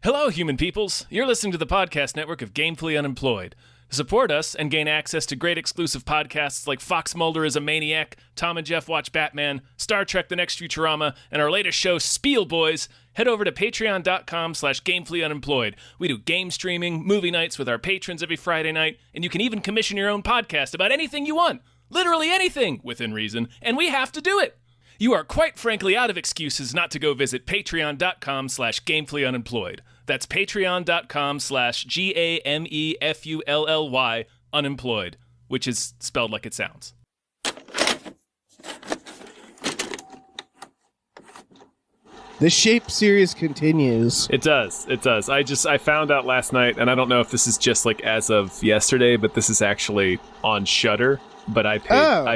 Hello, human peoples. You're listening to the podcast network of Gamefully Unemployed. To support us and gain access to great exclusive podcasts like Fox Mulder is a Maniac, Tom and Jeff Watch Batman, Star Trek The Next Futurama, and our latest show, Spiel Boys, head over to patreon.com/gamefullyunemployed. We do game streaming, movie nights with our patrons every Friday night, and you can even commission your own podcast about anything you want. Literally anything, within reason, and we have to do it. You are quite frankly out of excuses not to go visit patreon.com/gamefullyunemployed. That's patreon.com/GAMEFULLY unemployed, which is spelled like it sounds. The Shape series continues. It does. I found out last night, and I don't know if this is just like as of yesterday, but this is actually on Shudder, but I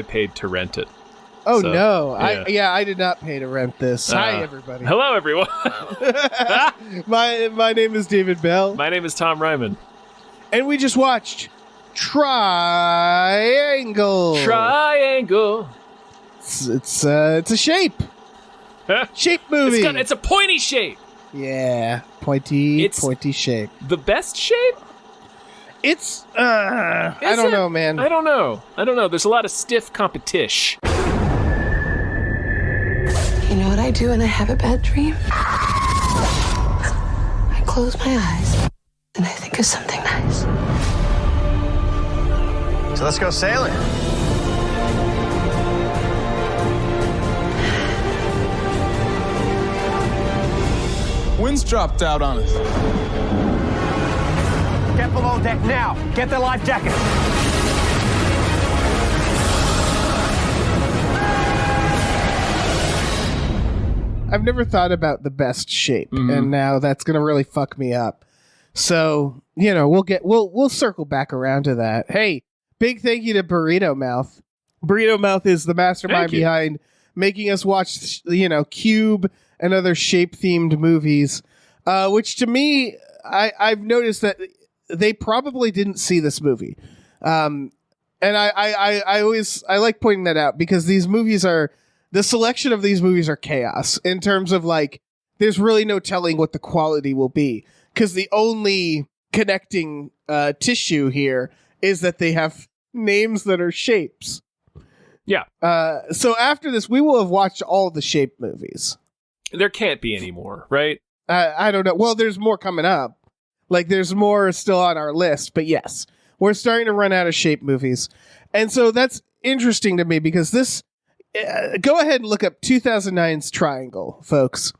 paid to rent it. Oh, so, no. yeah. I did not pay to rent this. Hi, everybody. Hello, everyone. My nname is David Bell. My name is Tom Ryman. And we just watched Triangle. It's a shape. Shape movie. It's a pointy shape. Yeah, pointy shape. The best shape? It's, I don't know, man. I don't know. There's a lot of stiff competition. You know what I do when I have a bad dream? I close my eyes and I think of something nice. So let's go sailing. Wind's dropped out on us. Get below deck now. Get the life jacket. I've never thought about the best shape, and now that's gonna really fuck me up. So, we'll circle back around to that. Hey, big thank you to Burrito Mouth. Burrito Mouth is the mastermind behind making us watch, Cube and other shape-themed movies, which to me, I've noticed that they probably didn't see this movie. And I like pointing that out because the selection of these movies are chaos in terms of there's really no telling what the quality will be because the only connecting tissue here is that they have names that are shapes. Yeah. So after this, we will have watched all the Shape movies. There can't be any more, right? I don't know. Well, there's more coming up. There's more still on our list, but yes, we're starting to run out of Shape movies. And so that's interesting to me because this, go ahead and look up 2009's Triangle, folks,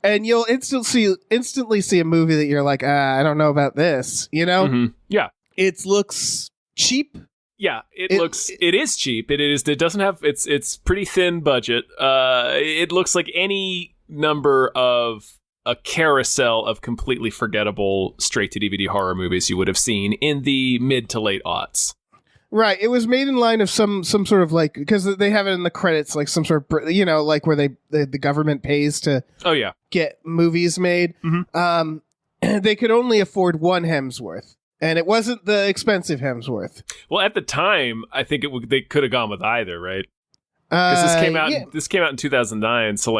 and you'll instantly see a movie that you're like, I don't know about this, Mm-hmm. Yeah. It looks cheap. Yeah, it is cheap. It doesn't have, it's pretty thin budget. It looks like any number of a carousel of completely forgettable straight-to-DVD horror movies you would have seen in the mid to late aughts. Right. It was made in line of some sort of because they have it in the credits, some sort of, where the government pays to get movies made. Mm-hmm. They could only afford one Hemsworth, and it wasn't the expensive Hemsworth. Well, at the time, I think they could have gone with either, right? Because this came out in 2009, so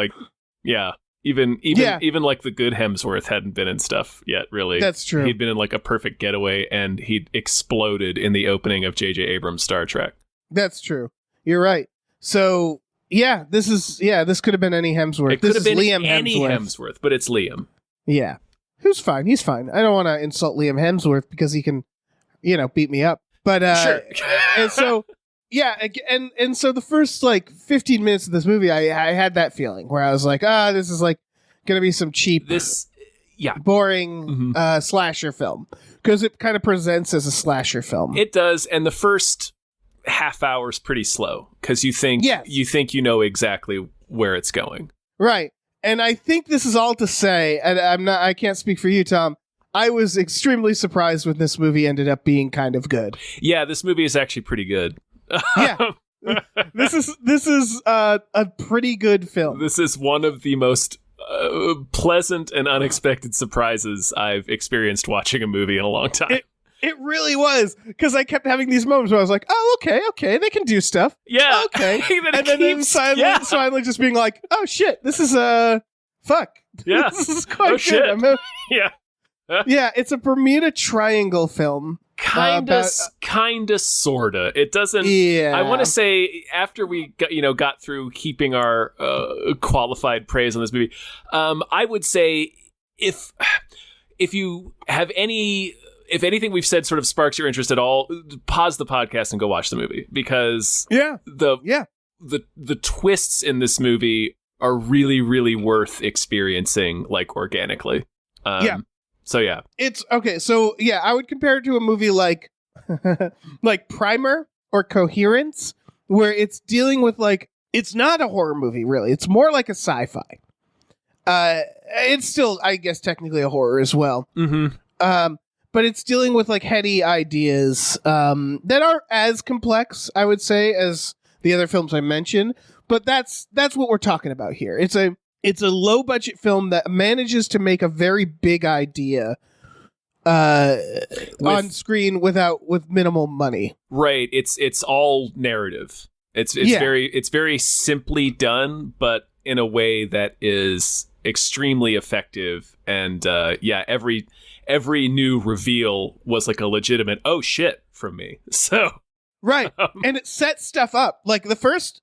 yeah. Even the good Hemsworth hadn't been in stuff yet, really. That's true. He'd been in A Perfect Getaway, and he'd exploded in the opening of J.J. Abrams' Star Trek. That's true. You're right. So, this could have been any Hemsworth. It could have been Liam any Hemsworth, but it's Liam. Yeah. Who's fine. He's fine. I don't want to insult Liam Hemsworth because he can, beat me up. But, sure. And so... Yeah, and so the first 15 minutes of this movie, I had that feeling where I was like, this is gonna be some cheap, boring slasher film because it kind of presents as a slasher film. It does, and the first half hour is pretty slow because you think you know exactly where it's going. Right, and I think this is all to say, and I can't speak for you, Tom. I was extremely surprised when this movie ended up being kind of good. Yeah, this movie is actually pretty good. Yeah, this is a pretty good film. This is one of the most pleasant and unexpected surprises I've experienced watching a movie in a long time. It really was, because I kept having these moments where I was like, oh, okay, they can do stuff. Yeah. Okay. And then finally just being like, oh, shit, this is fuck. Yeah. This is quite good. Shit. Yeah. Yeah, it's a Bermuda Triangle film. Kinda, sorta. It doesn't. Yeah. I want to say after we got through heaping our qualified praise on this movie, I would say if you have if anything we've said sort of sparks your interest at all, pause the podcast and go watch the movie, because the twists in this movie are really, really worth experiencing, like, organically. So yeah, it's okay. So yeah, I would compare it to a movie like like Primer or Coherence, where it's dealing with, like, it's not a horror movie really. It's more like a sci-fi. It's still, I guess, technically a horror as well. Mm-hmm. But it's dealing with, like, heady ideas that aren't as complex, I would say, as the other films I mentioned. But that's what we're talking about here. It's a low budget film that manages to make a very big idea on screen with minimal money. Right. It's all narrative. It's very simply done, but in a way that is extremely effective. And every new reveal was like a legitimate oh shit from me. So right. And it sets stuff up. Like the first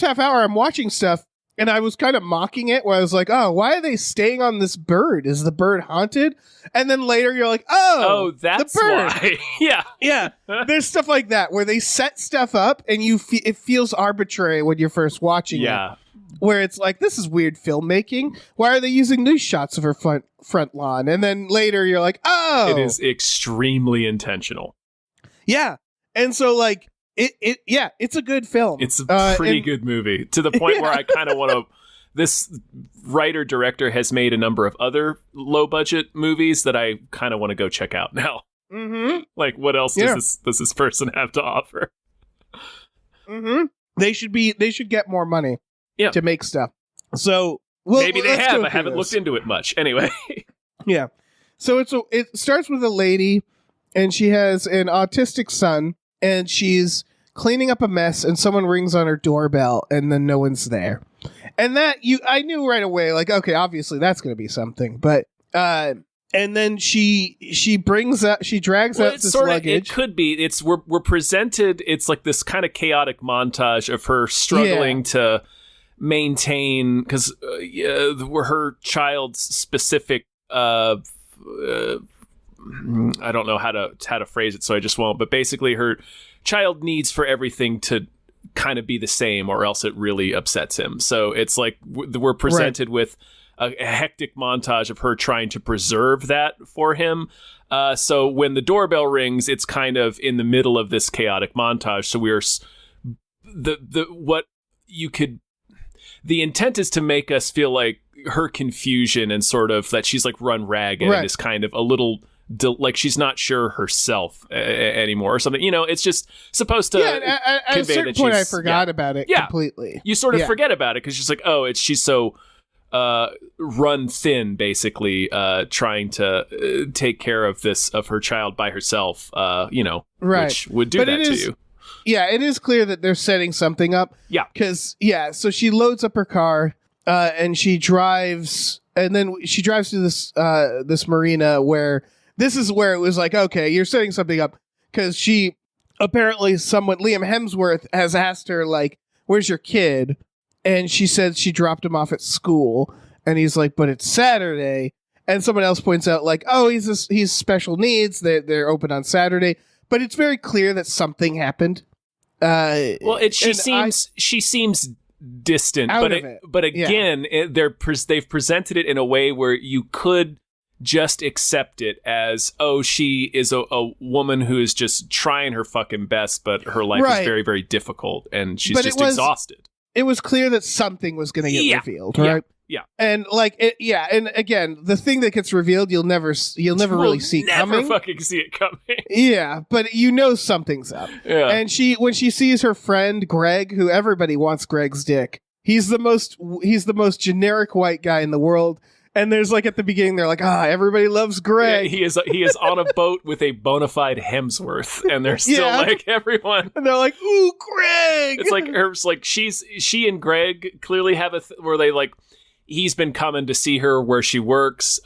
half hour I'm watching stuff, and I was kind of mocking it, where I was like, oh, why are they staying on this bird? Is the bird haunted? And then later you're like, oh, that's the bird. why. Yeah. Yeah. There's stuff like that where they set stuff up and it feels arbitrary when you're first watching it. Where it's like, this is weird filmmaking. Why are they using these shots of her front lawn? And then later you're like, oh. It is extremely intentional. Yeah. And so, like, it's a good film. It's a pretty good movie, to the point where I kind of want to. This writer-director has made a number of other low-budget movies that I kind of want to go check out now. Mm-hmm. Like, what else does this person have to offer? Mm-hmm. They should get more money to make stuff. So maybe they have. I haven't looked into it much. Anyway. Yeah. So it starts with a lady, and she has an autistic son, and she's cleaning up a mess, and someone rings on her doorbell, and then no one's there. And I knew right away, like, okay, obviously that's going to be something. But and then she drags out this luggage. It could be. We're presented. It's like this kind of chaotic montage of her struggling to maintain, because her child's specific. I don't know how to phrase it, so I just won't. But basically, her child needs for everything to kind of be the same, or else it really upsets him. So it's like we're presented with a hectic montage of her trying to preserve that for him. So when the doorbell rings, it's kind of in the middle of this chaotic montage. So we're the intent is to make us feel like her confusion and sort of that she's like run ragged and is kind of a little like she's not sure herself anymore or something. It's just supposed to at a certain point I forgot about it completely. You sort of forget about it because she's like, she's so run thin, basically, trying to take care of her child by herself, which would do that to you. Yeah, it is clear that they're setting something up. Yeah. Because, so she loads up her car, and she drives, and then she drives to this marina where this is where it was like, okay, you're setting something up, because Liam Hemsworth has asked her, like, where's your kid? And she said she dropped him off at school, and he's like, but it's Saturday. And someone else points out, like, oh, he's special needs. They're open on Saturday. But it's very clear that something happened. She seems distant, but again, they've presented it in a way where you could just accept it as, she is a woman who is just trying her fucking best, but her life is very, very difficult, and she's exhausted. It was clear that something was going to get revealed, right? Yeah. And and again, the thing that gets revealed, you'll never really see coming. Never fucking see it coming. Yeah, but something's up. Yeah. And when she sees her friend Greg, who everybody wants Greg's dick, he's the most generic white guy in the world. And there's like at the beginning, they're like, everybody loves Greg. Yeah, he is on a boat with a bona fide Hemsworth, and they're still like everyone. And they're like, ooh, Greg. It's like she and Greg clearly have where they like, he's been coming to see her where she works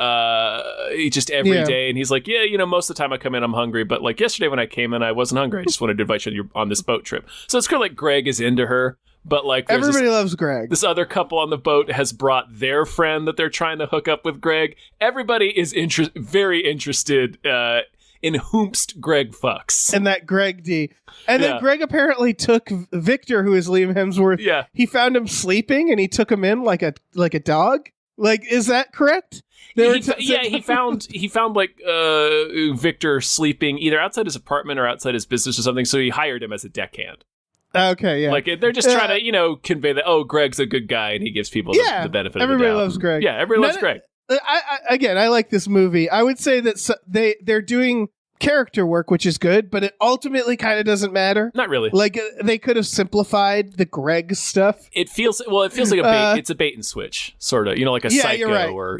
just every day, and he's like, yeah, most of the time I come in, I'm hungry, but like yesterday when I came in, I wasn't hungry. I just wanted to invite you on this boat trip. So it's kind of like Greg is into her, but like everybody loves Greg. This other couple on the boat has brought their friend that they're trying to hook up with Greg. Everybody is very interested in whomst Greg fucks. And that Greg D. And then Greg apparently took Victor, who is Liam Hemsworth. Yeah. He found him sleeping and he took him in like a dog. Like, is that correct? He found like Victor sleeping either outside his apartment or outside his business or something. So he hired him as a deckhand. Okay, yeah. Like they're just trying to, convey that, Greg's a good guy and he gives people the benefit of the doubt. Everybody loves Greg. Yeah, everybody loves Greg. I like this movie. I would say that they're doing character work, which is good, but it ultimately kind of doesn't matter. Not really. Like they could have simplified the Greg stuff. It feels like a bait. It's a bait and switch, sort of. Like a Psycho, you're right. or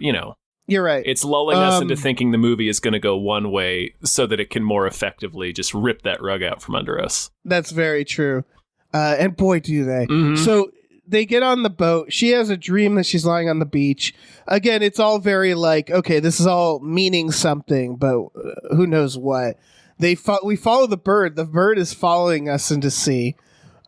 You're right. It's lulling us into thinking the movie is going to go one way so that it can more effectively just rip that rug out from under us. That's very true. And boy, do they. Mm-hmm. So they get on the boat. She has a dream that she's lying on the beach. Again, it's all very like, okay, this is all meaning something, but who knows what. We follow the bird. The bird is following us into sea.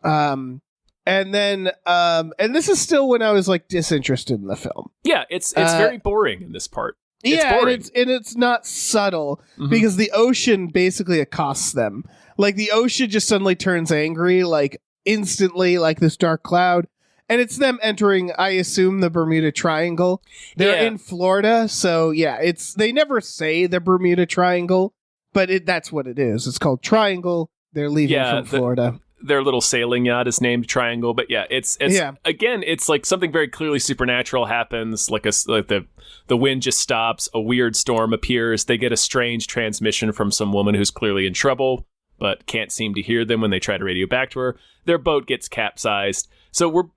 And this is still when I was like disinterested in the film. Yeah, it's very boring in this part. It's not subtle because the ocean basically accosts them. Like the ocean just suddenly turns angry, like instantly, like this dark cloud. And it's them entering, I assume, the Bermuda Triangle. They're in Florida, so they never say the Bermuda Triangle, but that's what it is. It's called Triangle. They're leaving from Florida. Their little sailing yacht is named Triangle, but it's again, it's like something very clearly supernatural happens. Like the wind just stops, a weird storm appears. They get a strange transmission from some woman who's clearly in trouble, but can't seem to hear them when they try to radio back to her. Their boat gets capsized. So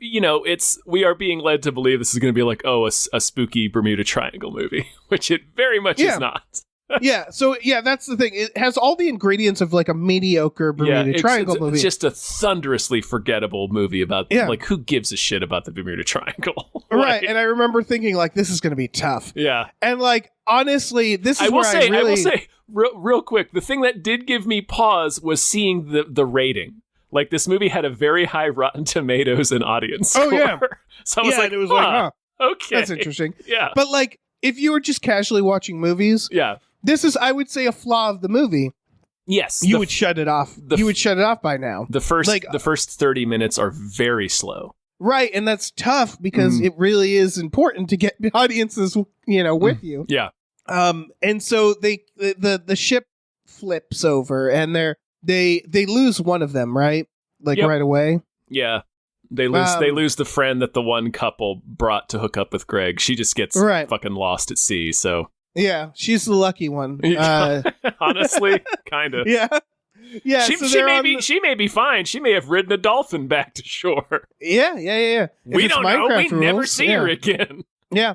we are being led to believe this is going to be like, a spooky Bermuda Triangle movie, which it very much is not. So that's the thing. It has all the ingredients of like a mediocre Bermuda Triangle movie. It's just a thunderously forgettable movie about like who gives a shit about the Bermuda Triangle, right? And I remember thinking like this is going to be tough. Yeah, and like honestly, this is I will say real quick. The thing that did give me pause was seeing the rating. Like this movie had a very high Rotten Tomatoes and audience score. Oh yeah, so I was like, it was like, okay, that's interesting. Yeah, but like if you were just casually watching movies, this is, I would say, a flaw of the movie. Yes, you would shut it off. You would shut it off by now. The first 30 minutes are very slow. Right, and that's tough because it really is important to get audiences, with you. Yeah. And so the ship flips over, and they lose one of them, right? Like right away. Yeah. They lose the friend that the one couple brought to hook up with Greg. She just gets fucking lost at sea. So. Yeah, she's the lucky one. Honestly, kind of. Yeah. She may be fine. She may have ridden a dolphin back to shore. Yeah. We don't know. We never see her again. Yeah.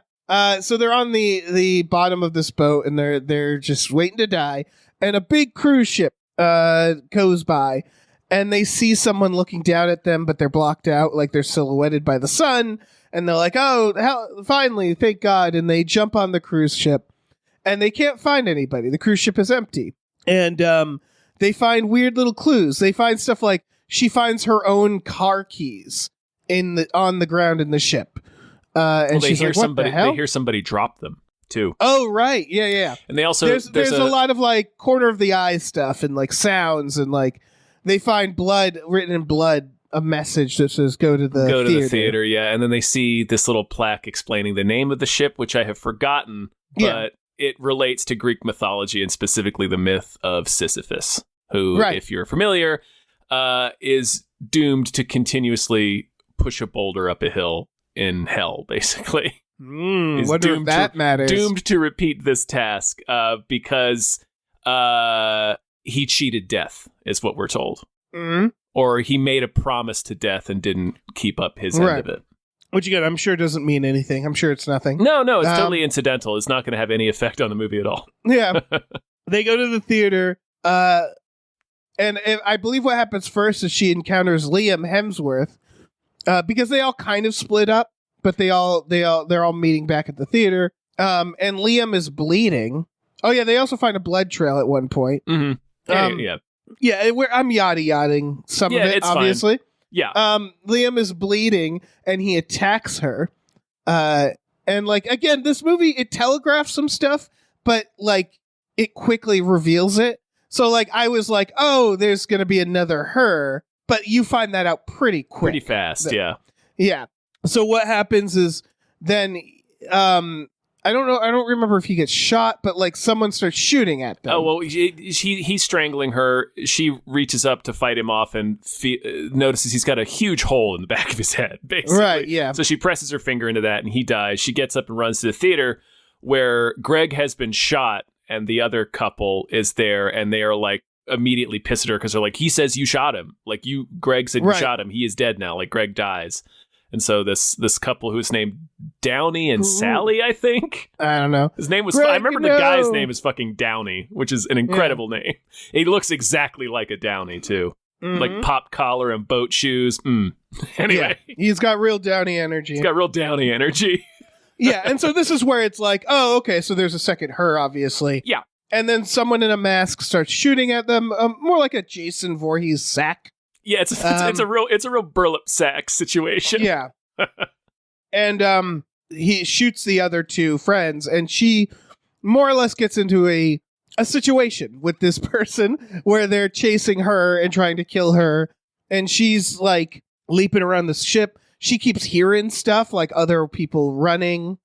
So they're on the bottom of this boat and they're just waiting to die. And a big cruise ship goes by, and they see someone looking down at them, but they're blocked out, like they're silhouetted by the sun. And they're like, "Oh, finally, thank God!" And they jump on the cruise ship. And they can't find anybody. The cruise ship is empty. And they find weird little clues. They find stuff like she finds her own car keys on the ground in the ship. And she's like, what the hell? They hear somebody drop them, too. Oh, right. Yeah. And they also... There's a lot of, like, corner of the eye stuff and, like, sounds. And, like, they find blood, written in blood, a message that says, go to the theater, yeah. And then they see this little plaque explaining the name of the ship, which I have forgotten. But... it relates to Greek mythology and specifically the myth of Sisyphus, who, if you're familiar, is doomed to continuously push a boulder up a hill in hell, basically. Wonder if that matters. Doomed to repeat this task because he cheated death, is what we're told. Mm-hmm. Or he made a promise to death and didn't keep up his end of it. Which, again, I'm sure doesn't mean anything. I'm sure it's nothing. No, it's totally incidental. It's not going to have any effect on the movie at all. Yeah. They go to the theater, and I believe what happens first is she encounters Liam Hemsworth, because they all kind of split up but they're all meeting back at the theater. And Liam is bleeding. Oh yeah, they also find a blood trail at one point. Mm-hmm. Yeah. I'm yada-yadding some of it, it's obviously. fine. Yeah. Liam is bleeding and he attacks her. And like, again, this movie, it telegraphs some stuff, but like it quickly reveals it. So like, I was like, oh, there's going to be another her, but you find that out pretty quick. Pretty fast. Yeah. Yeah. So what happens is then, I don't remember if he gets shot, but like someone starts shooting at them. Oh, well, he's strangling her. She reaches up to fight him off and notices he's got a huge hole in the back of his head, basically. Right, yeah. So she presses her finger into that and he dies. She gets up and runs to the theater where Greg has been shot and the other couple is there and they are like immediately pissed at her because they're like, he says you shot him. Like Greg said you shot him. He is dead now. Like Greg dies. And so this couple who's named Downey and Sally, I think. I don't know. His name was... Greg, I remember the guy's name is fucking Downey, which is an incredible name. He looks exactly like a Downey, too. Mm-hmm. Like pop collar and boat shoes. Anyway. Yeah, he's got real Downey energy. He's got real Downey energy. Yeah, and so this is where it's like, oh, okay, so there's a second her, obviously. Yeah. And then someone in a mask starts shooting at them, more like a Jason Voorhees sack. Yeah, it's a real burlap sack situation. Yeah. And he shoots the other two friends, and she more or less gets into a situation with this person where they're chasing her and trying to kill her, and she's like leaping around the ship. She keeps hearing stuff like other people running,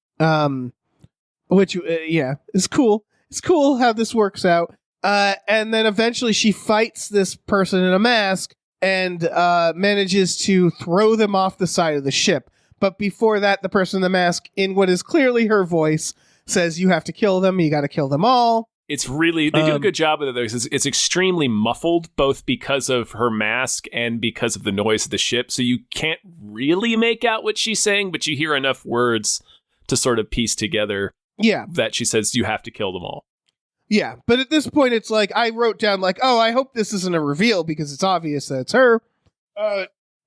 which is cool. It's cool how this works out. And then eventually she fights this person in a mask and manages to throw them off the side of the ship. But before that, the person in the mask, in what is clearly her voice, says, you have to kill them. You got to kill them all. It's really... They do a good job with it. It's extremely muffled, both because of her mask and because of the noise of the ship. So you can't really make out what she's saying, but you hear enough words to sort of piece together that she says, you have to kill them all. Yeah, but at this point, it's like, I wrote down like, oh, I hope this isn't a reveal because it's obvious that it's her.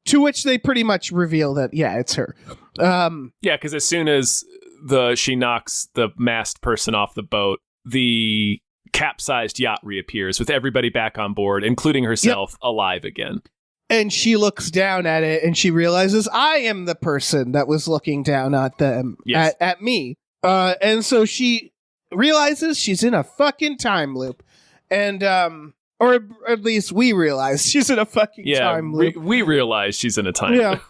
To which they pretty much reveal that, yeah, it's her. Yeah, because as soon as she knocks the masked person off the boat, the capsized yacht reappears with everybody back on board, including herself, alive again. And she looks down at it and she realizes, I am the person that was looking down at them, at me. And so she realizes she's in a fucking time loop. And, or at least we realize she's in a fucking time loop. We realize she's in a time loop.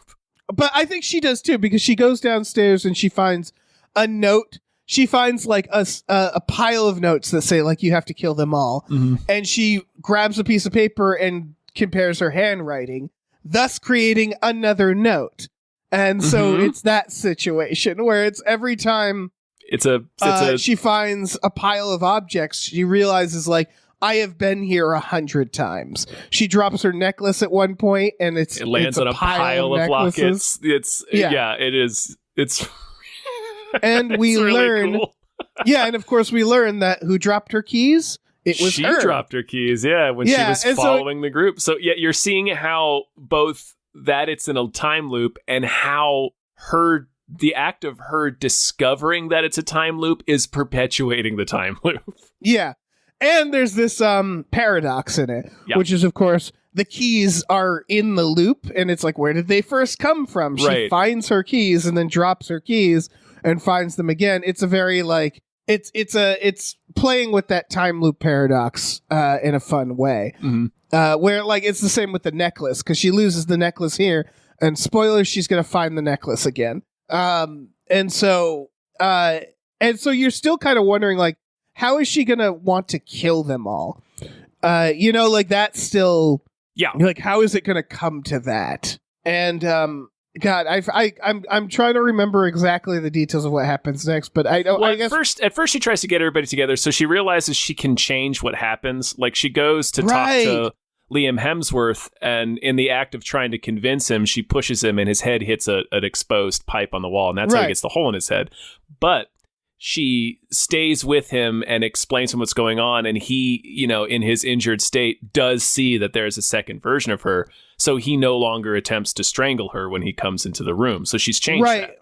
But I think she does too, because she goes downstairs and she finds a note. She finds like a pile of notes that say like, you have to kill them all. Mm-hmm. And she grabs a piece of paper and compares her handwriting, thus creating another note. And so it's that situation where it's every time she finds a pile of objects, she realizes like, I have been here 100 times. She drops her necklace at one point, and it lands on a pile of lockets. It is. It's and we really learn, cool. And of course we learn that who dropped her keys. It was she her. dropped her keys. Yeah, when she was following the group. So you're seeing how both that it's in a time loop and how the act of her discovering that it's a time loop is perpetuating the time loop. Yeah. And there's this paradox in it, which is, of course, the keys are in the loop, and it's like, where did they first come from? She finds her keys and then drops her keys and finds them again. It's a very like it's playing with that time loop paradox in a fun way, where like it's the same with the necklace because she loses the necklace here, and spoilers, she's gonna find the necklace again. And so you're still kind of wondering like, how is she gonna want to kill them all? Like that's still, like, how is it gonna come to that? And God, I'm trying to remember exactly the details of what happens next, but I don't. Well, I guess at first she tries to get everybody together, so she realizes she can change what happens. Like she goes to talk to Liam Hemsworth, and in the act of trying to convince him, she pushes him, and his head hits an exposed pipe on the wall, and that's how he gets the hole in his head. But she stays with him and explains to him what's going on. And he, in his injured state, does see that there's a second version of her. So he no longer attempts to strangle her when he comes into the room. So she's changed that.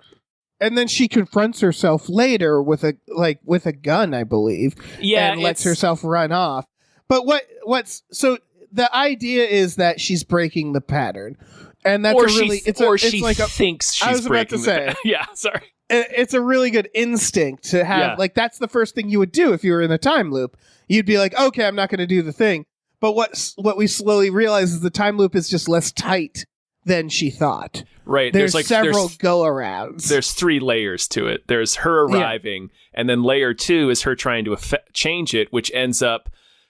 And then she confronts herself later with a gun, I believe. Yeah, and lets herself run off. But what's so the idea is that she's breaking the pattern, and that's she thinks she's I was about to breaking say, yeah, sorry. It's a really good instinct to have. Like that's the first thing you would do if you were in a time loop. You'd be like, okay, I'm not going to do the thing. But what we slowly realize is the time loop is just less tight than she thought. Right. There's several go-arounds. There's 3 layers to it. There's her arriving, and then layer 2 is her trying to change it, which ends up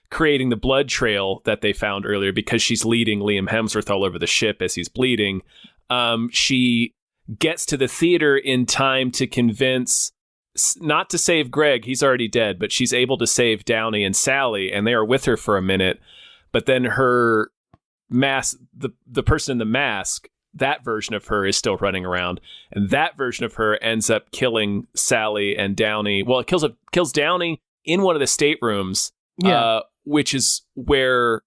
creating the blood trail that they found earlier because she's leading Liam Hemsworth all over the ship as he's bleeding. She gets to the theater in time to convince, not to save Greg, he's already dead, but she's able to save Downey and Sally, and they are with her for a minute. But then her mask, the person in the mask, that version of her is still running around, and that version of her ends up killing Sally and Downey. Well, it kills Downey in one of the staterooms, which is where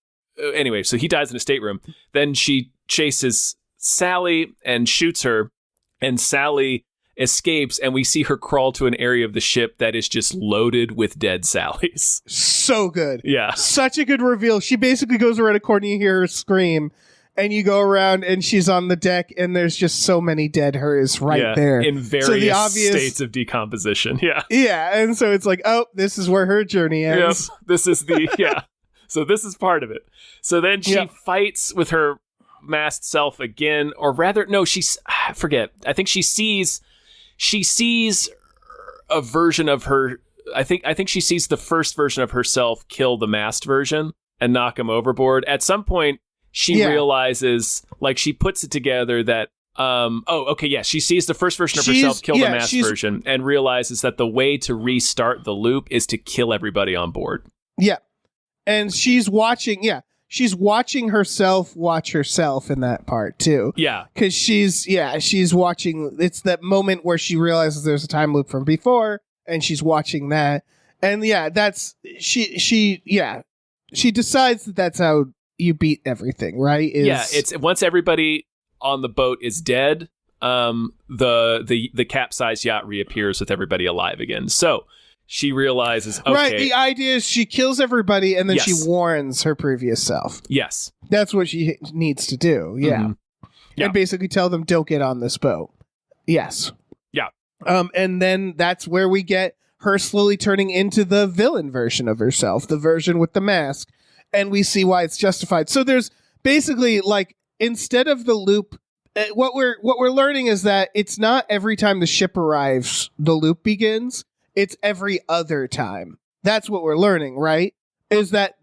anyway. So he dies in a stateroom. Then she chases Sally and shoots her, and Sally escapes, and we see her crawl to an area of the ship that is just loaded with dead Sallys. So good. Yeah. Such a good reveal. She basically goes around a corner, you hear her scream, and you go around and she's on the deck, and there's just so many dead hers there. In various states of decomposition. Yeah. Yeah. And so it's like, oh, this is where her journey ends. Yep. This is So this is part of it. So then she fights with her masked self again, or rather, no, I forget. I think she sees a version of her. I think she sees the first version of herself kill the masked version and knock him overboard. At some point, she realizes, like, she puts it together that, she sees the first version of herself kill the masked version and realizes that the way to restart the loop is to kill everybody on board. Yeah. And she's watching herself watch herself in that part too. Yeah. Because she's watching, it's that moment where she realizes there's a time loop from before, and she's watching that. And she decides that that's how you beat everything, right? It's once everybody on the boat is dead, the capsized yacht reappears with everybody alive again. So she realizes, okay. Right, the idea is she kills everybody and then she warns her previous self. Yes. That's what she needs to do, And basically tell them, don't get on this boat. Yes. Yeah. And then that's where we get her slowly turning into the villain version of herself, the version with the mask. And we see why it's justified. So there's basically, like, instead of the loop, what we're learning is that it's not every time the ship arrives the loop begins. It's every other time. That's what we're learning, right? Is that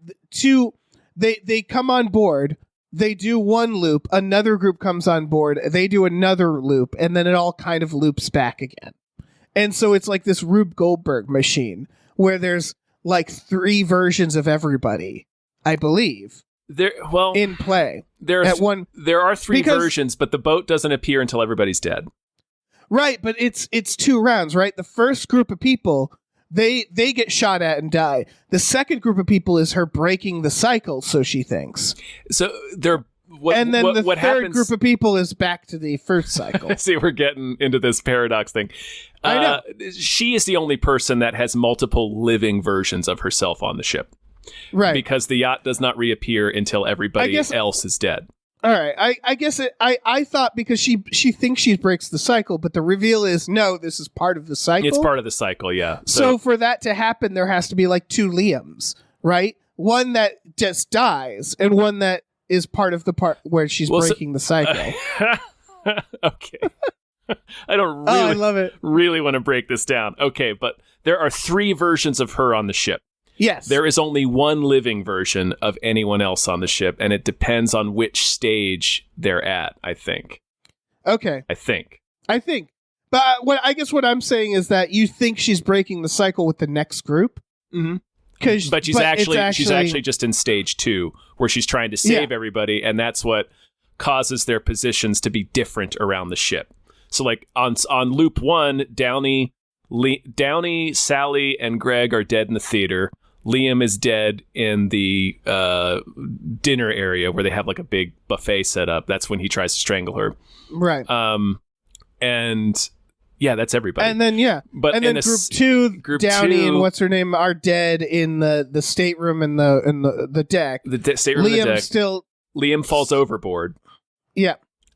they come on board, they do one loop, another group comes on board, they do another loop, and then it all kind of loops back again. And so it's like this Rube Goldberg machine where there's like 3 versions of everybody, I believe. In play. There are 3 versions, but the boat doesn't appear until everybody's dead. Right, but it's 2 rounds, right? The first group of people, they get shot at and die. The second group of people is her breaking the cycle, so she thinks. So the third group of people is back to the first cycle. See, we're getting into this paradox thing. I know. She is the only person that has multiple living versions of herself on the ship. Right. Because the yacht does not reappear until everybody else is dead. All right. I guess I thought because she thinks she breaks the cycle, but the reveal is no, this is part of the cycle. It's part of the cycle, yeah. So for that to happen, there has to be like 2 Liams, right? One that just dies and one that is part of the part where she's breaking the cycle. Okay. I don't I love it. really want to break this down. Okay, but there are 3 versions of her on the ship. Yes. There is only one living version of anyone else on the ship, and it depends on which stage they're at, I think. Okay. I think. But what I'm saying is that you think she's breaking the cycle with the next group. Mm-hmm. But she's actually just in stage 2, where she's trying to save everybody, and that's what causes their positions to be different around the ship. So, like, on loop 1, Downey, Sally, and Greg are dead in the theater. Liam is dead in the dinner area where they have like a big buffet set up. That's when he tries to strangle her. Right. And Yeah, that's everybody. And then But and in then a group 2, Downey two- and what's her name are dead in the stateroom and the deck. the stateroom of the Liam deck, still Liam falls overboard. yeah.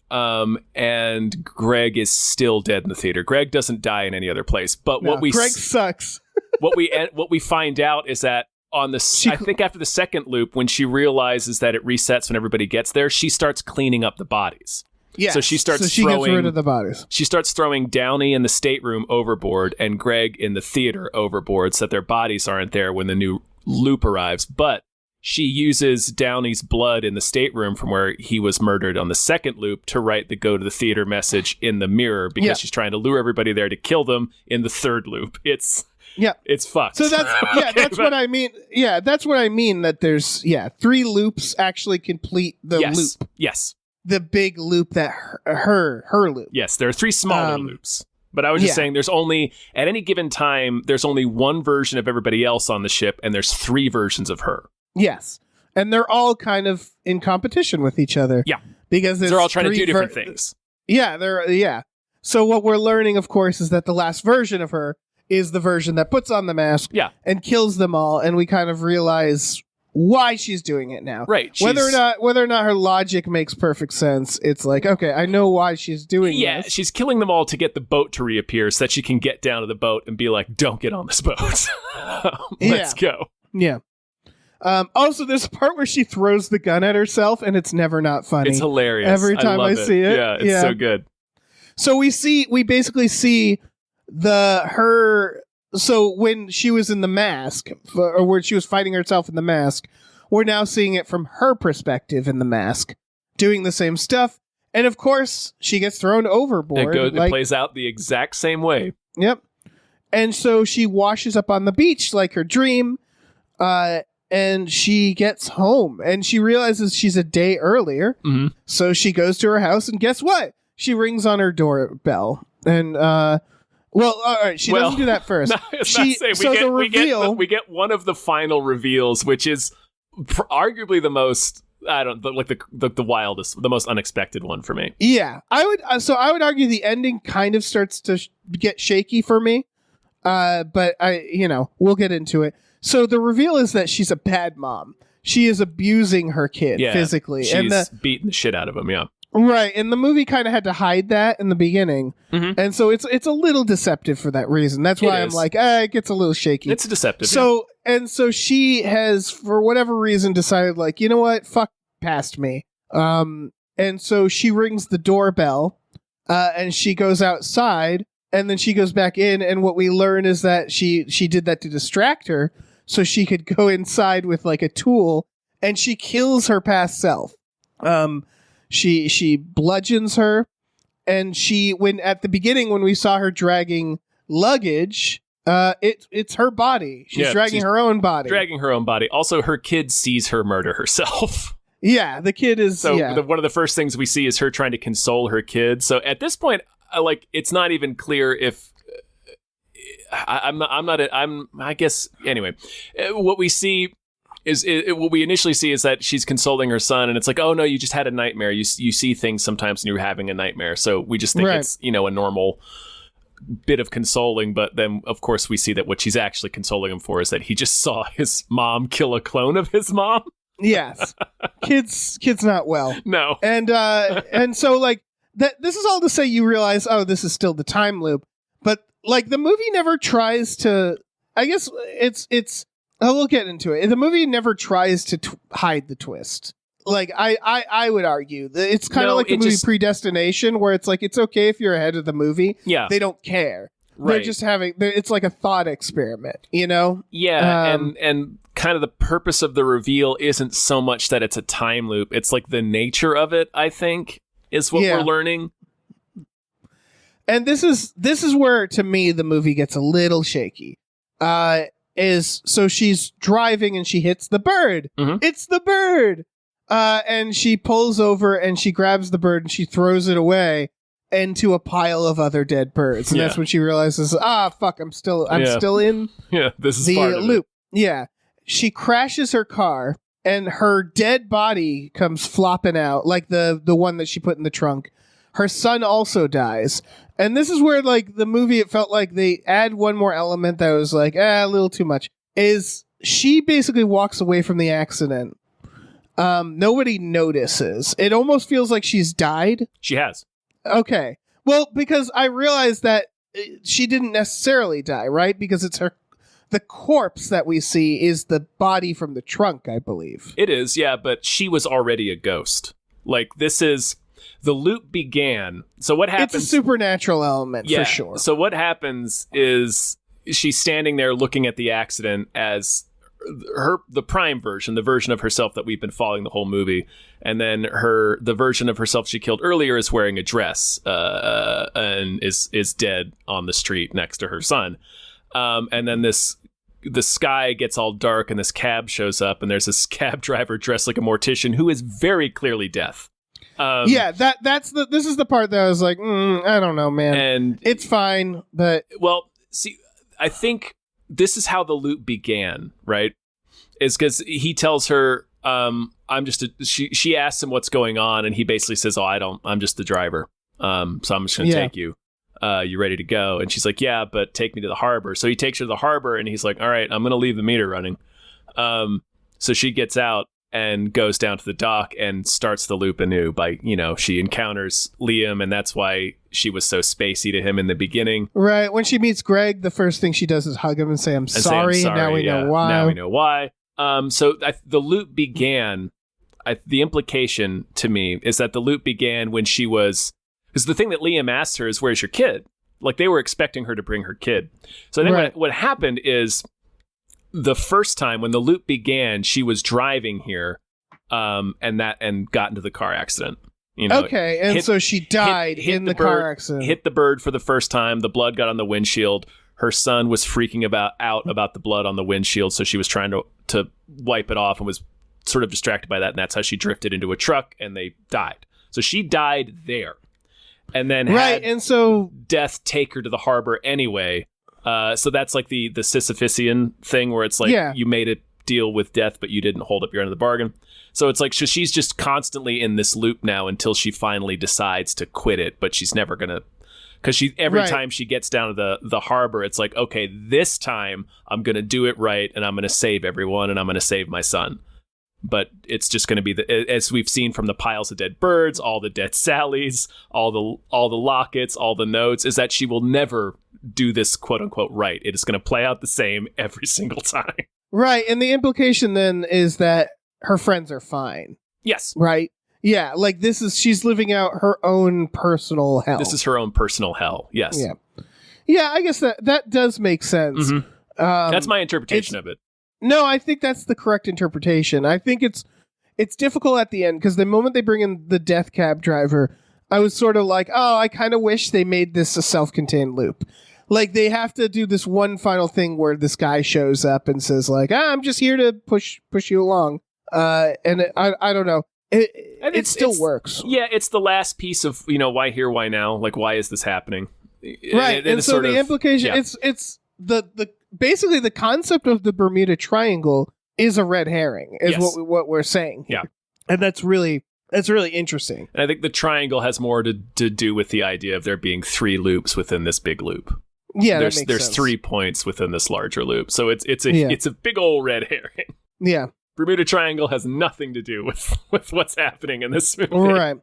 And Greg is still dead in the theater. Greg doesn't die in any other place. But No, what we Greg sucks. what we find out is that on the I think after the second loop, when she realizes that it resets when everybody gets there, she starts cleaning up the bodies. Yeah. So she starts she throwing gets rid of the bodies. She starts throwing Downey in the stateroom overboard and Greg in the theater overboard so that their bodies aren't there when the new loop arrives. But she uses Downey's blood in the stateroom from where he was murdered on the second loop to write the go to the theater message in the mirror because she's trying to lure everybody there to kill them in the third loop. It's fucked. So that's that's what I mean. Yeah, that's what I mean. That there's 3 loops actually complete the loop. Yes. The big loop that her loop. Yes, there are 3 smaller loops. But I was just saying there's only, at any given time, there's only one version of everybody else on the ship, and there's 3 versions of her. Yes. And they're all kind of in competition with each other. Yeah. Because They're all trying to do different things. Yeah, So what we're learning, of course, is that the last version of her is the version that puts on the mask and kills them all, and we kind of realize why she's doing it now. Right. Whether or not her logic makes perfect sense, it's like, okay, I know why she's doing this. Yeah, she's killing them all to get the boat to reappear so that she can get down to the boat and be like, don't get on this boat. Let's go. Yeah. Also, there's a part where she throws the gun at herself, and it's never not funny. It's hilarious. Every time I see it. Yeah, it's so good. So we basically see so when she was in the mask, or when she was fighting herself in the mask, we're now seeing it from her perspective in the mask, doing the same stuff. And of course, she gets thrown overboard. It plays out the exact same way. Yep. And so she washes up on the beach like her dream, and she gets home, and she realizes she's a day earlier. Mm-hmm. So she goes to her house, and guess what? She rings on her doorbell, and all right, she doesn't do that first. We get one of the final reveals, which is arguably the most, the wildest, the most unexpected one for me. Yeah, I would argue the ending kind of starts to get shaky for me, but we'll get into it. So the reveal is that she's a bad mom. She is abusing her kid physically. She's beating the shit out of him. Yeah. Right, and the movie kind of had to hide that in the beginning, and so it's a little deceptive for that reason. That's why I'm like, it gets a little shaky. It's deceptive. So she has, for whatever reason, decided, like, you know what, fuck past me. And so she rings the doorbell, and she goes outside, and then she goes back in, and what we learn is that she did that to distract her, so she could go inside with like a tool, and she kills her past self. She bludgeons her, and when at the beginning when we saw her dragging luggage, it's her body. She's dragging her own body. Dragging her own body. Also, her kid sees her murder herself. Yeah, the kid is. So one of the first things we see is her trying to console her kid. So at this point, it's not even clear if. I guess anyway. What we see. What we initially see is that she's consoling her son, and it's like, oh no, you just had a nightmare. You see things sometimes when you're having a nightmare, so we just think it's a normal bit of consoling. But then, of course, we see that what she's actually consoling him for is that he just saw his mom kill a clone of his mom. Yes, kids not well. No, and so like that. This is all to say you realize, oh, this is still the time loop, but like the movie never tries to. I guess it's. We'll get into it. The movie never tries to hide the twist. Like I would argue that it's kind of like the movie Predestination, where it's like it's okay if you're ahead of the movie. Yeah, they don't care. Right. They're just it's like a thought experiment, Yeah, and kind of the purpose of the reveal isn't so much that it's a time loop. It's like the nature of it, I think, is what we're learning. And this is where, to me, the movie gets a little shaky. So she's driving and she hits the bird. Mm-hmm. It's the bird. And she pulls over and she grabs the bird and she throws it away into a pile of other dead birds. And that's when she realizes, fuck, I'm still in this is the part of loop. It. Yeah. She crashes her car and her dead body comes flopping out, like the one that she put in the trunk. her son also dies. And this is where, like, the movie, it felt like they add one more element that was like, a little too much. Is she basically walks away from the accident. Nobody notices. It almost feels like she's died. She has. Okay. Well, because I realized that she didn't necessarily die, right? Because it's the corpse that we see is the body from the trunk, I believe. It is, yeah, but she was already a ghost. Like, this is... The loop began. So what happens... It's a supernatural element, for sure. So what happens is she's standing there looking at the accident as the prime version, the version of herself that we've been following the whole movie. And then the version of herself she killed earlier is wearing a dress and is dead on the street next to her son. And then the sky gets all dark and this cab shows up and there's this cab driver dressed like a mortician who is very clearly Death. This is the part that I was like, I don't know, man. And it's fine, but well, see, I think this is how the loop began, right? Is because he tells her, she asks him what's going on, and he basically says, I'm just the driver. So I'm just gonna take you. You ready to go? And she's like, yeah, but take me to the harbor. So he takes her to the harbor, and he's like, all right, I'm gonna leave the meter running. So she gets out and goes down to the dock and starts the loop anew by, she encounters Liam, and that's why she was so spacey to him in the beginning. Right. When she meets Greg, the first thing she does is hug him and say, I'm sorry. And now we know why. Now we know why. The loop began, the implication to me is that the loop began when she was, because the thing that Liam asked her is, where's your kid? Like, they were expecting her to bring her kid. So I think what happened is, the first time when the loop began, she was driving here, and got into the car accident. Okay, and so she died in the car accident. Hit the bird for the first time. The blood got on the windshield. Her son was freaking out about the blood on the windshield, so she was trying to wipe it off and was sort of distracted by that, and that's how she drifted into a truck, and they died. So she died there, and then and so Death take her to the harbor anyway. So that's like the Sisyphusian thing where it's like you made a deal with Death, but you didn't hold up your end of the bargain. So it's like she's just constantly in this loop now until she finally decides to quit it, but she's never gonna, because every time she gets down to the harbor, it's like, okay, this time I'm gonna do it right, and I'm gonna save everyone, and I'm gonna save my son. But it's just going to be as we've seen from the piles of dead birds, all the dead Sallys, all the lockets, all the notes, is that she will never do this quote unquote right. It is going to play out the same every single time. Right, and the implication then is that her friends are fine. Yes. Right. Yeah, like she's living out her own personal hell. This is her own personal hell. Yes. Yeah. Yeah, I guess that does make sense. Mm-hmm. That's my interpretation of it. No, I think that's the correct interpretation. I think it's difficult at the end because the moment they bring in the death cab driver, I was sort of like, oh, I kind of wish they made this a self-contained loop. Like, they have to do this one final thing where this guy shows up and says, like, I'm just here to push you along. And I don't know. It still works. Yeah, it's the last piece of, why here, why now? Like, why is this happening? Right, and so the implication, it's the basically the concept of the Bermuda Triangle is a red herring, is what we're saying here. Yeah. And that's really interesting. And I think the triangle has more to do with the idea of there being 3 loops within this big loop. Yeah, there's sense. 3 points within this larger loop. So it's a big old red herring. Yeah. Bermuda Triangle has nothing to do with what's happening in this movie. Right.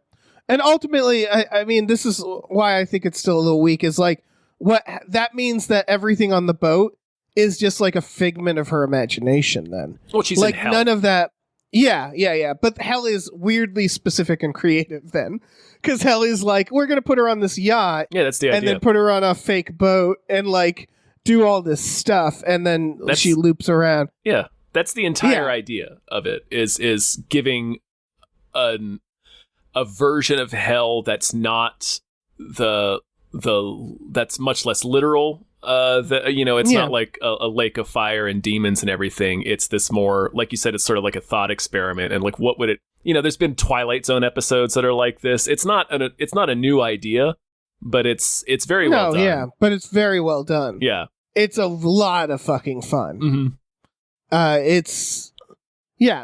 And ultimately, I mean, this is why I think it's still a little weak, is like, what that means that everything on the boat is just like a figment of her imagination then. Well, she's like in hell. None of that. Yeah. But hell is weirdly specific and creative then. Because hell is like, we're going to put her on this yacht. Yeah, that's the idea. And then put her on a fake boat and like do all this stuff. And then she loops around. Yeah. That's the entire idea of it, is giving a version of hell that's not that's much less literal. It's not like a lake of fire and demons and everything. It's this more, like you said, it's sort of like a thought experiment. And like, what would it, there's been Twilight Zone episodes that are like this. It's not a new idea, but it's very well done. Yeah, but it's very well done. Yeah. It's a lot of fucking fun. Mm-hmm.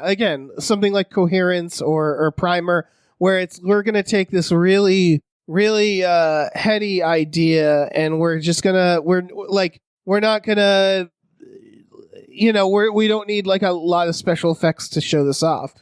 Again, something like Coherence or Primer, where we're going to take this really really heady idea, and we're not gonna, we don't need like a lot of special effects to show this off.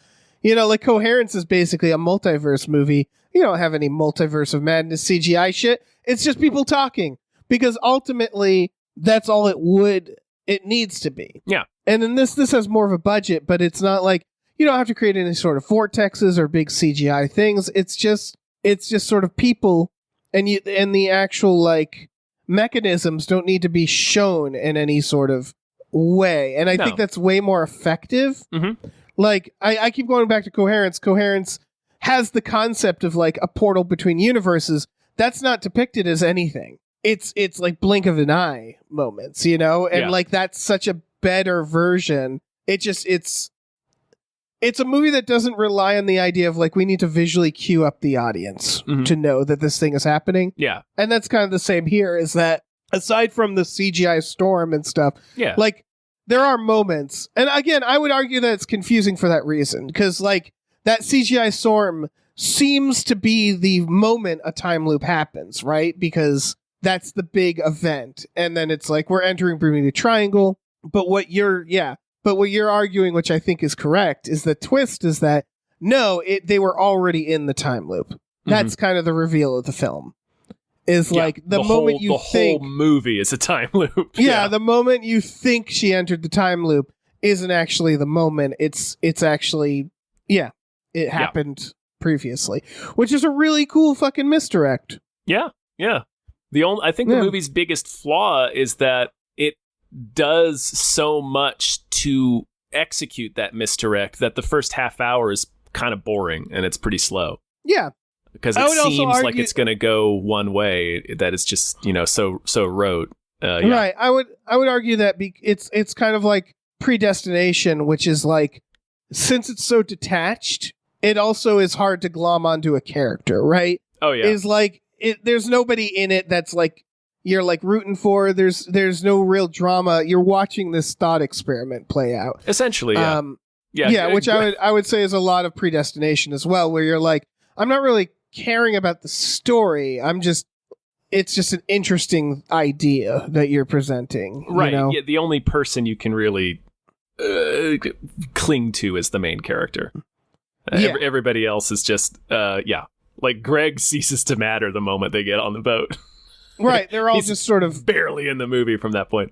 Like Coherence is basically a multiverse movie. You don't have any multiverse of madness CGI shit. It's just people talking, because ultimately that's all it needs to be. Yeah. And then this has more of a budget, but it's not like you don't have to create any sort of vortexes or big CGI things. It's just sort of people, and the actual like mechanisms don't need to be shown in any sort of way. And I think that's way more effective. Mm-hmm. Like I keep going back to Coherence. Coherence has the concept of like a portal between universes. That's not depicted as anything. It's like blink of an eye moments, and like that's such a better version. It's a movie that doesn't rely on the idea of like we need to visually cue up the audience to know that this thing is happening. Yeah. And that's kind of the same here, is that aside from the CGI storm and stuff, like there are moments, and again, I would argue that it's confusing for that reason, because like that CGI storm seems to be the moment a time loop happens, right? Because that's the big event, and then it's like we're entering Bermuda Triangle. But what you're arguing, which I think is correct, is the twist is that no, they were already in the time loop. That's kind of the reveal of the film. Is like the moment you think whole movie is a time loop. Yeah, the moment you think she entered the time loop isn't actually the moment. It's actually it happened previously, which is a really cool fucking misdirect. Yeah. I think the movie's biggest flaw is that it does so much to execute that misdirect that the first half hour is kind of boring and it's pretty slow. Yeah. Because it seems like it's going to go one way, that it's just, so rote. Right. I would argue that it's kind of like Predestination, which is like, since it's so detached, it also is hard to glom onto a character, right? Oh yeah. Is like there's nobody in it that's like you're like rooting for. There's no real drama. You're watching this thought experiment play out. Essentially, yeah. Which I would say is a lot of Predestination as well, where you're like, I'm not really caring about the story. It's just an interesting idea that you're presenting. Right. Yeah, the only person you can really cling to is the main character. Everybody else is just, like Greg ceases to matter the moment they get on the boat. Right. They're all just sort of barely in the movie from that point.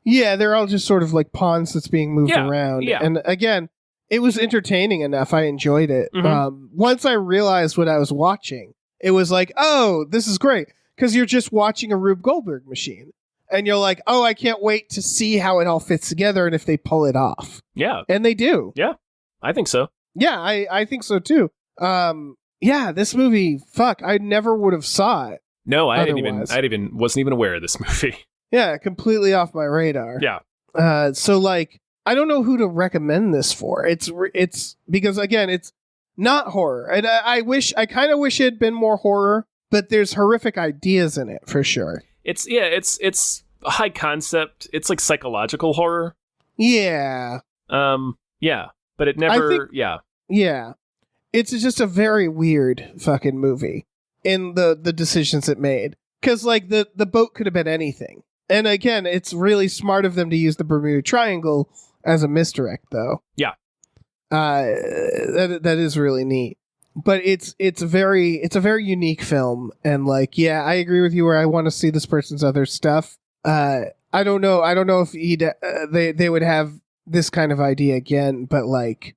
Yeah, they're all just sort of like pawns that's being moved around. Yeah. And again, it was entertaining enough. I enjoyed it. Mm-hmm. Once I realized what I was watching, it was like, oh, this is great. Because you're just watching a Rube Goldberg machine. And you're like, oh, I can't wait to see how it all fits together and if they pull it off. Yeah. And they do. Yeah, I think so. Yeah, I think so too. This movie, I never would have saw it. No, I wasn't even aware of this movie. Yeah, completely off my radar. Yeah. So like, I don't know who to recommend this for. It's because again, it's not horror, and I kind of wish it had been more horror, but there's horrific ideas in it for sure. It's a high concept. It's like psychological horror. Yeah. But it never. Yeah. It's just a very weird fucking movie in the decisions it made, because like the boat could have been anything. And again, it's really smart of them to use the Bermuda Triangle as a misdirect, though. Yeah. That is really neat. But it's a very unique film, and like, yeah, I agree with you where I want to see this person's other stuff. I don't know if they would have this kind of idea again, but like,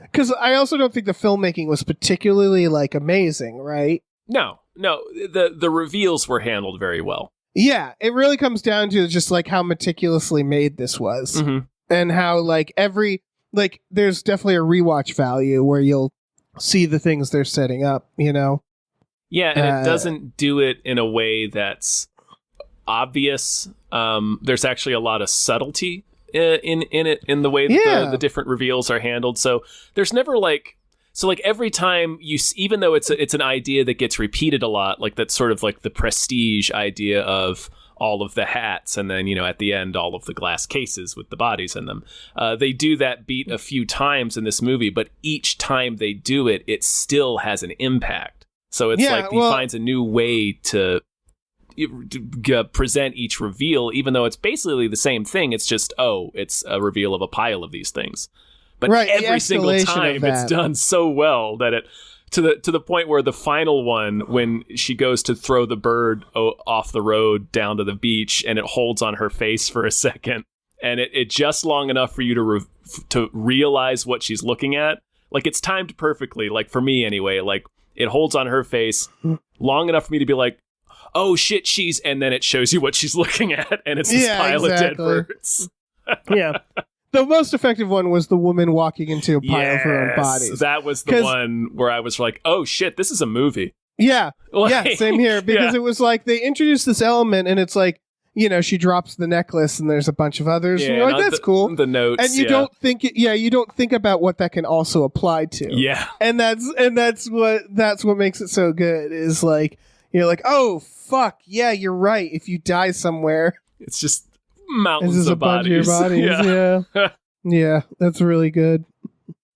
because I also don't think the filmmaking was particularly like amazing, right? No, the reveals were handled very well. Yeah, it really comes down to just like how meticulously made this was, and how like there's definitely a rewatch value where you'll see the things they're setting up, Yeah, and it doesn't do it in a way that's obvious. There's actually a lot of subtlety in it, in the way that the different reveals are handled. So there's never like every time even though it's an idea that gets repeated a lot, like that's sort of like the Prestige idea of all of the hats, and then at the end all of the glass cases with the bodies in them. They do that beat a few times in this movie, but each time they do it, it still has an impact. So it's Yeah, like he well- finds a new way to present each reveal, even though it's basically the same thing. It's just, it's a reveal of a pile of these things. But Right, the every single escalation of time it's that. done so well that it to the point where the final one, when she goes to throw the bird off the road down to the beach, and it holds on her face for a second, and it just long enough for you to realize what she's looking at. Like, it's timed perfectly. Like, for me anyway. Like, it holds on her face long enough for me to be like, oh shit, and then it shows you what she's looking at, and it's this pile of dead birds. Yeah. The most effective one was the woman walking into a pile of her own bodies. That was the 'Cause- one where I was like, oh shit, this is a movie. Yeah. Like, Yeah, same here. Because yeah. it was like they introduced this element and it's like, she drops the necklace and there's a bunch of others. and you're like, that's cool. The notes. And you don't think you don't think about what that can also apply to. Yeah. And that's what makes it so good is like you're like, oh fuck, yeah, you're right. If you die somewhere, It's just this mountains is a of bunch of your bodies. bodies. Yeah. Yeah, that's really good.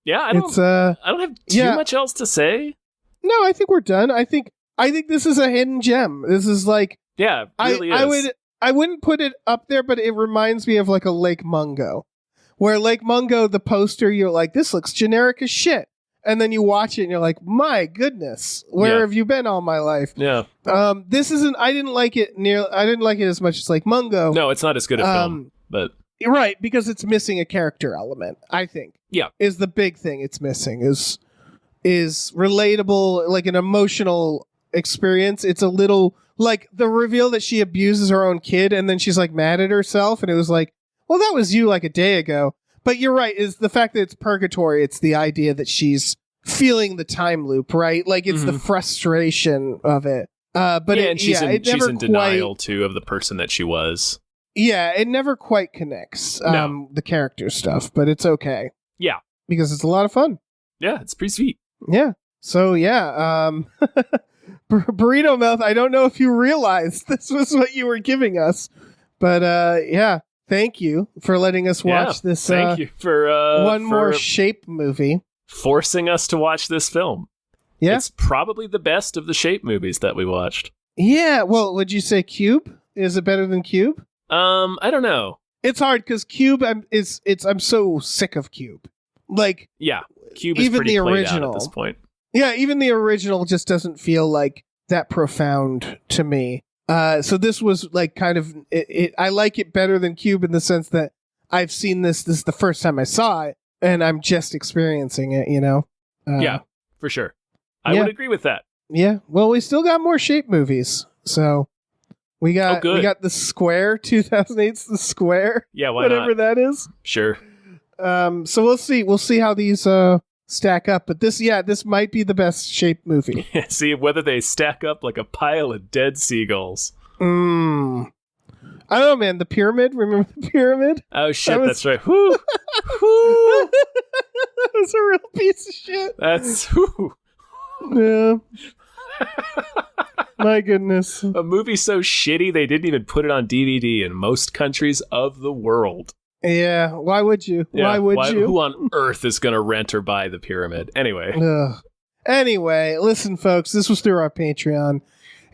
Yeah, I It's don't have too yeah. much else to say. No, I think we're done. I think this is a hidden gem. This is like Yeah, it really is. I wouldn't put it up there, but it reminds me of like a Lake Mungo. Where Lake Mungo, the poster, you're like, this looks generic as shit. And then you watch it and you're like, my goodness, where Yeah. have you been all my life? Yeah. This isn't I didn't like it as much as Lake Mungo. No, it's not as good a film, but You're right, because it's missing a character element, I think. Yeah. Is the big thing it's missing is relatable, like an emotional experience. It's a little like the reveal that she abuses her own kid and then she's like mad at herself and it was like, well, that was you like a day ago. But you're right, is the fact that it's purgatory, it's the idea that she's feeling the time loop, right? Like it's the frustration of it. But yeah, it, and she's it she's never in quite, denial too of the person that she was. Yeah, it never quite connects No. the character stuff, but it's okay. Yeah. Because it's a lot of fun. Yeah, it's pretty sweet. Yeah. So yeah, Burrito Mouth, I don't know if you realized this was what you were giving us, but yeah, thank you for letting us watch this Thank you for one more for Shape movie. forcing us to watch this film. Yeah. It's probably the best of the Shape movies that we watched. Yeah, well, would you say Cube? Is it better than Cube? I don't know. It's hard because Cube I'm so sick of Cube. Like, Yeah, Cube is Even pretty the played out original. at this point. yeah, even the original just doesn't feel like that profound to me. So this was like kind of I like it better than Cube in the sense that I've seen this is the first time I saw it and I'm just experiencing it, Yeah, for sure. I yeah. would agree with that. Yeah. Well, we still got more Shape movies. So we got good. we got the Square 2008's The Square, Yeah, why whatever not? that is. Sure. So we'll see how these stack up, but this might be the best Shape movie. See whether they stack up like a pile of dead seagulls. I don't know, man. The pyramid. Remember the pyramid? Oh shit, That was- that's right. Whoo, whoo. That was a real piece of shit. That's whoo. Yeah. My goodness. A movie so shitty they didn't even put it on DVD in most countries of the world. Yeah. Why would you? Yeah, Why would you? Who on earth is going to rent or buy the pyramid? Anyway. Ugh. Anyway, listen, folks, this was through our Patreon,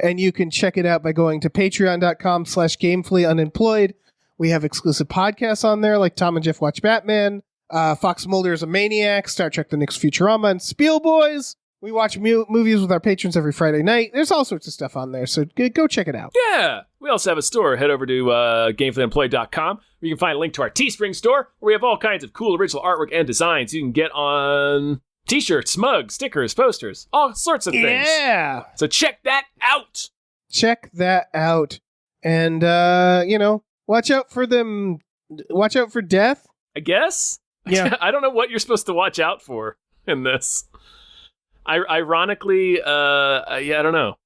and you can check it out by going to patreon.com/gamefullyunemployed. We have exclusive podcasts on there, like Tom and Jeff Watch Batman, Fox Mulder is a Maniac, Star Trek The Next Futurama, and Spiel Boys. We watch movies with our patrons every Friday night. There's all sorts of stuff on there, so go check it out. Yeah. We also have a store. Head over to gamefullyemployed.com where you can find a link to our Teespring store where we have all kinds of cool original artwork and designs you can get on t-shirts, mugs, stickers, posters, all sorts of things. Yeah. So check that out. Check that out. And, watch out for them. Watch out for death. I guess? Yeah. I don't know what you're supposed to watch out for in this. Ironically, I don't know.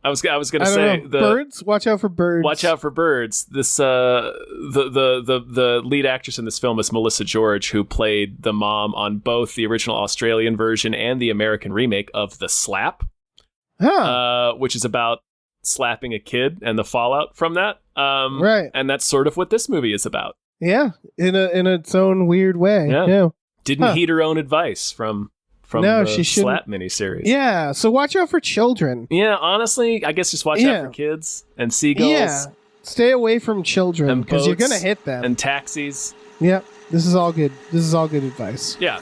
I was gonna I say don't know. Birds. Watch out for birds. Watch out for birds. This the lead actress in this film is Melissa George, who played the mom on both the original Australian version and the American remake of The Slap, which is about slapping a kid and the fallout from that. Right. And that's sort of what this movie is about. Yeah, in its own weird way. Yeah. Didn't Huh. heed her own advice from from No, the she shouldn't. Slap miniseries. Yeah, so watch out for children. Yeah, honestly, I guess just watch out for kids and seagulls Yeah, stay away from children and because you're boats gonna hit them. and taxis. Yep, this is all good. This is all good advice. Yeah.